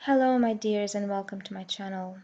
Hello my dears and welcome to my channel.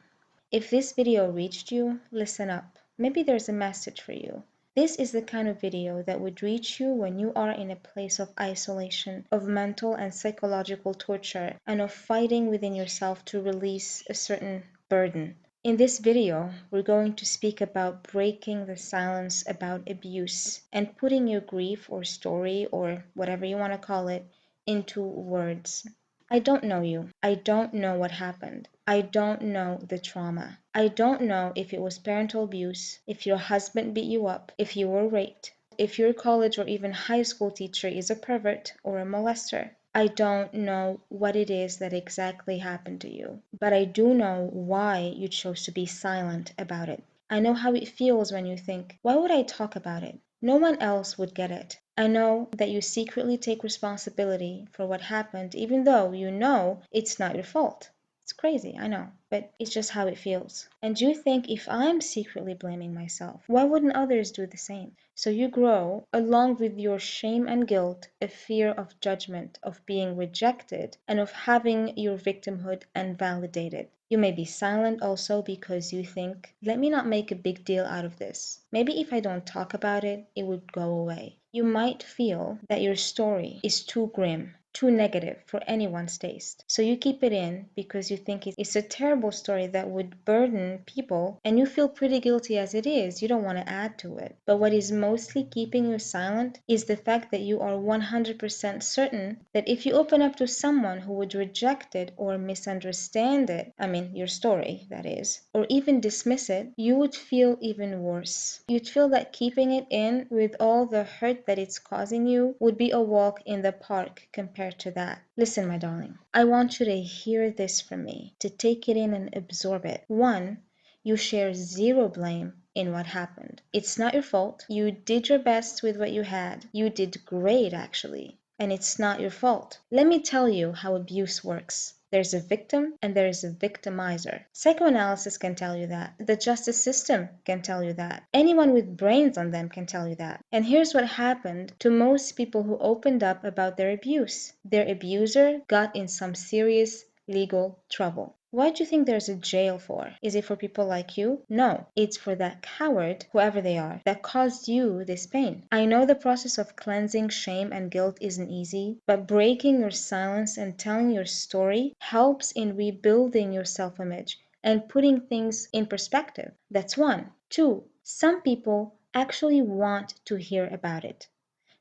If this video reached you, listen up. Maybe there's a message for you. This is the kind of video that would reach you when you are in a place of isolation, of mental and psychological torture, and of fighting within yourself to release a certain burden. In this video, we're going to speak about breaking the silence about abuse and putting your grief or story or whatever you want to call it into words. I don't know you. I don't know what happened. I don't know the trauma. I don't know if it was parental abuse, if your husband beat you up, if you were raped, if your college or even high school teacher is a pervert or a molester. I don't know what it is that exactly happened to you, but I do know why you chose to be silent about it. I know how it feels when you think, why would I talk about it? No one else would get it. I know that you secretly take responsibility for what happened, even though you know it's not your fault. It's crazy, I know, but it's just how it feels. And you think if I'm secretly blaming myself, why wouldn't others do the same? So you grow, along with your shame and guilt, a fear of judgment, of being rejected, and of having your victimhood invalidated. You may be silent also because you think, let me not make a big deal out of this. Maybe if I don't talk about it, it would go away. You might feel that your story is too grim, too negative for anyone's taste. So you keep it in because you think it's a terrible story that would burden people, and you feel pretty guilty as it is. You don't want to add to it. But what is mostly keeping you silent is the fact that you are 100% certain that if you open up to someone who would reject it or misunderstand it, your story, that is, or even dismiss it, you would feel even worse. You'd feel that keeping it in with all the hurt that it's causing you would be a walk in the park compared to that. Listen, my darling, I want you to hear this from me, to take it in and absorb it. One, you share zero blame in what happened. It's not your fault. You did your best with what you had. You did great, actually. And it's not your fault. Let me tell you how abuse works. There's a victim and there is a victimizer. Psychoanalysis can tell you that. The justice system can tell you that. Anyone with brains on them can tell you that. And here's what happened to most people who opened up about their abuse. Their abuser got in some serious legal trouble. Why do you think there's a jail for? Is it for people like you? No, it's for that coward, whoever they are, that caused you this pain. I know the process of cleansing shame and guilt isn't easy, but breaking your silence and telling your story helps in rebuilding your self-image and putting things in perspective. That's one. Two, some people actually want to hear about it.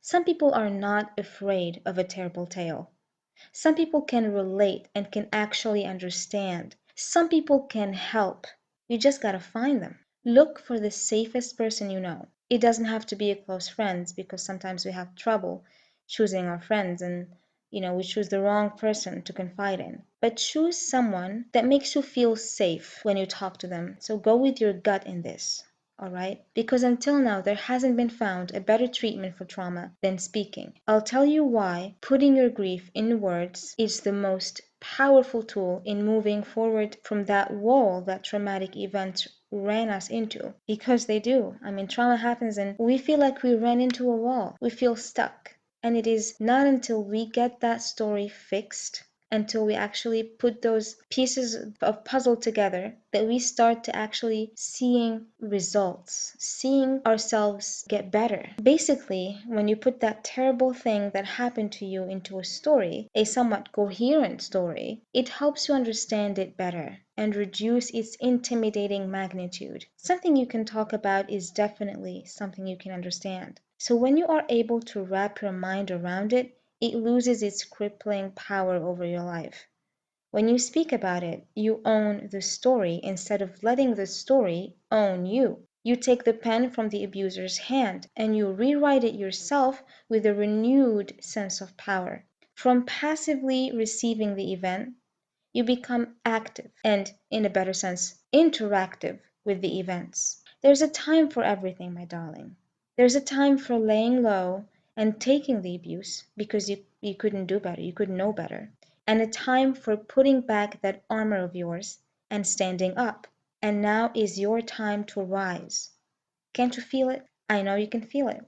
Some people are not afraid of a terrible tale. Some people can relate and can actually understand. Some people can help. You just gotta find them. Look for the safest person you know. It doesn't have to be a close friend because sometimes we have trouble choosing our friends and we choose the wrong person to confide in. But choose someone that makes you feel safe when you talk to them. So go with your gut in this. All right? Because until now, there hasn't been found a better treatment for trauma than speaking. I'll tell you why putting your grief in words is the most powerful tool in moving forward from that wall that traumatic event ran us into. Because they do. Trauma happens and we feel like we ran into a wall. We feel stuck. And it is not until we get that story fixed, until we actually put those pieces of puzzle together, that we start to actually seeing results, seeing ourselves get better. Basically, when you put that terrible thing that happened to you into a story, a somewhat coherent story, it helps you understand it better and reduce its intimidating magnitude. Something you can talk about is definitely something you can understand. So when you are able to wrap your mind around it, it loses its crippling power over your life. When you speak about it, you own the story instead of letting the story own you. You take the pen from the abuser's hand and you rewrite it yourself with a renewed sense of power. From passively receiving the event, you become active and, in a better sense, interactive with the events. There's a time for everything, my darling. There's a time for laying low and taking the abuse because you couldn't do better, you couldn't know better, and a time for putting back that armor of yours and standing up. And now is your time to rise. Can't you feel it? I know you can feel it.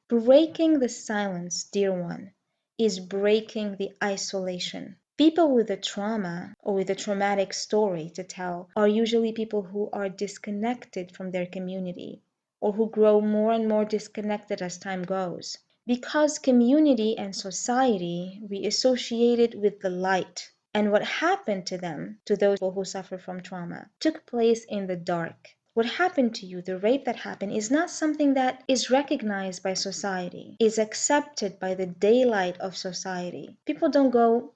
Breaking the silence, dear one, is breaking the isolation. People with a trauma or with a traumatic story to tell are usually people who are disconnected from their community or who grow more and more disconnected as time goes. Because community and society we associated with the light, and what happened to them, to those people who suffer from trauma, took place in the dark. What happened to you, the rape that happened, is not something that is recognized by society, is accepted by the daylight of society. People don't go,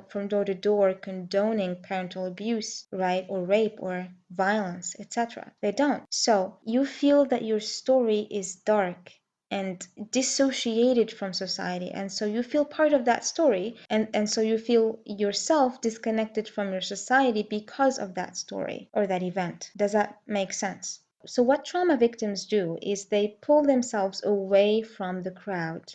from door to door condoning parental abuse, right, or rape or violence, etc. They don't. So you feel that your story is dark and dissociated from society, and so you feel part of that story, and so you feel yourself disconnected from your society because of that story or that event. Does that make sense? So what trauma victims do is they pull themselves away from the crowd.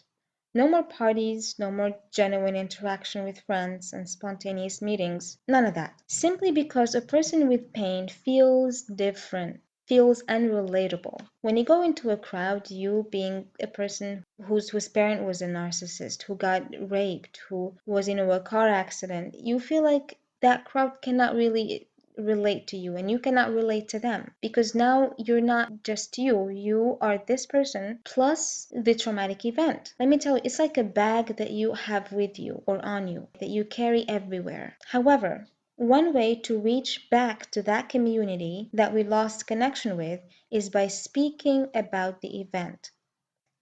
No more parties, no more genuine interaction with friends and spontaneous meetings, none of that. Simply because a person with pain feels different, feels unrelatable. When you go into a crowd, you being a person whose parent was a narcissist, who got raped, who was in a car accident, you feel like that crowd cannot really relate to you and you cannot relate to them, because now you're not just you are this person plus the traumatic event. Let me tell you, it's like a bag that you have with you or on you that you carry everywhere. However, one way to reach back to that community that we lost connection with is by speaking about the event,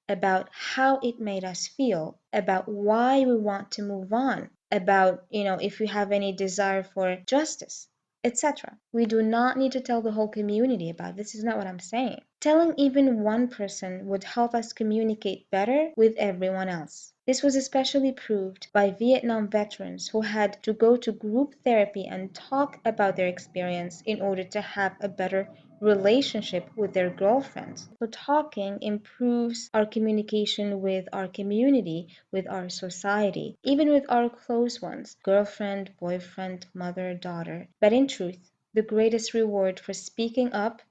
about how it made us feel, about why we want to move on, about, if we have any desire for justice, etc. We do not need to tell the whole community about it. This is not what I'm saying. Telling even one person would help us communicate better with everyone else. This was especially proved by Vietnam veterans who had to go to group therapy and talk about their experience in order to have a better relationship with their girlfriends. So talking improves our communication with our community, with our society, even with our close ones, girlfriend, boyfriend, mother, daughter. But in truth, the greatest reward for speaking up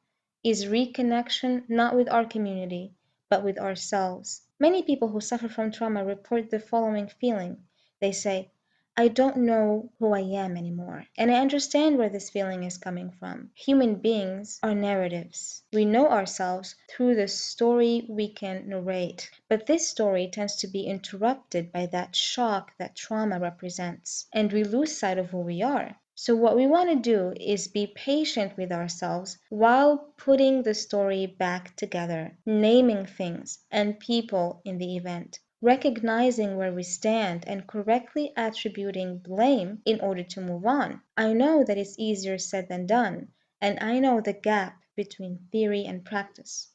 is reconnection not with our community, but with ourselves. Many people who suffer from trauma report the following feeling. They say, I don't know who I am anymore. And I understand where this feeling is coming from. Human beings are narratives. We know ourselves through the story we can narrate. But this story tends to be interrupted by that shock that trauma represents, and we lose sight of who we are. So what we want to do is be patient with ourselves while putting the story back together, naming things and people in the event, recognizing where we stand and correctly attributing blame in order to move on. I know that it's easier said than done, and I know the gap between theory and practice.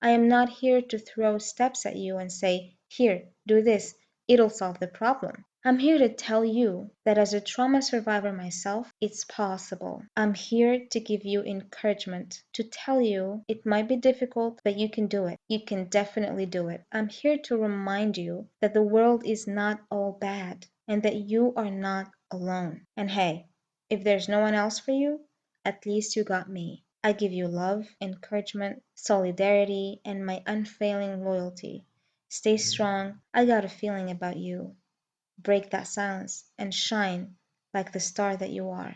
I am not here to throw steps at you and say, here, do this, it'll solve the problem. I'm here to tell you that as a trauma survivor myself, it's possible. I'm here to give you encouragement, to tell you it might be difficult, but you can do it. You can definitely do it. I'm here to remind you that the world is not all bad and that you are not alone. And hey, if there's no one else for you, at least you got me. I give you love, encouragement, solidarity, and my unfailing loyalty. Stay strong. I got a feeling about you. Break that silence and shine like the star that you are.